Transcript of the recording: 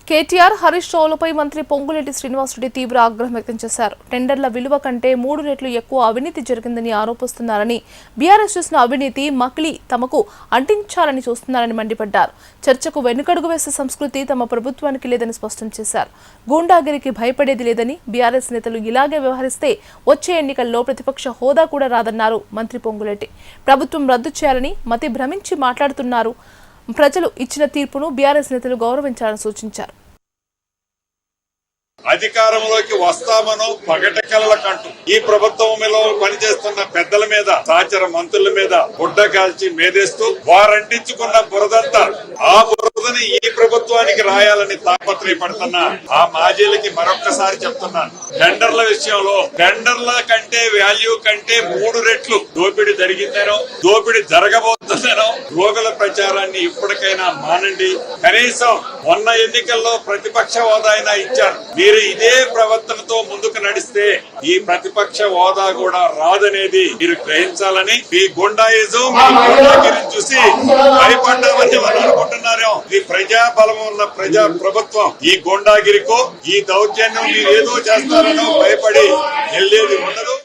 కేటీఆర్ హరీష్ రావులపై మంత్రి పొంగులేటి శ్రీనివాసరెడ్డి తీవ్ర ఆగ్రహం వ్యక్తం చేశారు. టెండర్ల విలువ కంటే 3 రెట్లు ఎక్కువ అవినీతి జరిగిందని ఆరోపిస్తున్నారని, బీఆర్ఎస్ చేసిన అవినీతి మకిలి తమకు అంటించాలని చూస్తున్నారని మండిపడ్డారు. చర్చకు వెనుకడుగు వేసే సంస్కృతి తమ ప్రభుత్వానికి లేదని స్పష్టం చేశారు. గూండాగిరికి భయపడేది లేదని, బీఆర్ఎస్ నేతలు ఇలాగే వ్యవహరిస్తే వచ్చే ఎన్నికల్లో ప్రతిపక్ష హోదా కూడా రాదన్నారు మంత్రి పొంగులేటి. ప్రభుత్వం రద్దు చేయాలని మతి భ్రమించి మాట్లాడుతున్నారు. ప్రజలు ఇచ్చిన తీర్పును బీఆర్ఎస్ నేతలు గౌరవించాలని సూచించారు. అధికారంలోకి వస్తామనో పగటకలకంటూ ఈ ప్రభుత్వంలో పనిచేస్తున్న పెద్దల మీద, సహచర మంత్రుల మీద గుడ్డ కాల్చి మేదేస్తూ వారంటించుకున్న బురదంతా ఆ బురదని ఈ ప్రభుత్వానికి రాయాలని తాపత్రయపడుతున్న ఆ మాజీలకి మరొక్కసారి చెప్తున్నాను. టెండర్ల విషయంలో టెండర్ల కంటే వాల్యూ కంటే 3 రెట్లు దోపిడీ జరిగిందనో, దోపిడీ జరగబోతుందనో రోగుల ప్రచారాన్ని ఇప్పటికైనా మానండి. కనీసం మొన్న ఎన్నికల్లో ప్రతిపక్ష హోదా అయినా ఇచ్చారు. మీరు ఇదే ప్రవర్తనతో ముందుకు నడిస్తే ఈ ప్రతిపక్ష హోదా కూడా రాదనేది మీరు గ్రహించాలని, ఈ గుండాయిజం, మీ గుండాగిరిని చూసి భయపడ్డామని మనం అనుకుంటున్నారేమో. ఈ ప్రజా బలం ఉన్న ప్రజా ప్రభుత్వం ఈ గుండాగిరికో, ఈ దౌర్జన్యం మీరు ఏదో చేస్తారనో భయపడి వెళ్ళేది ఉండదు.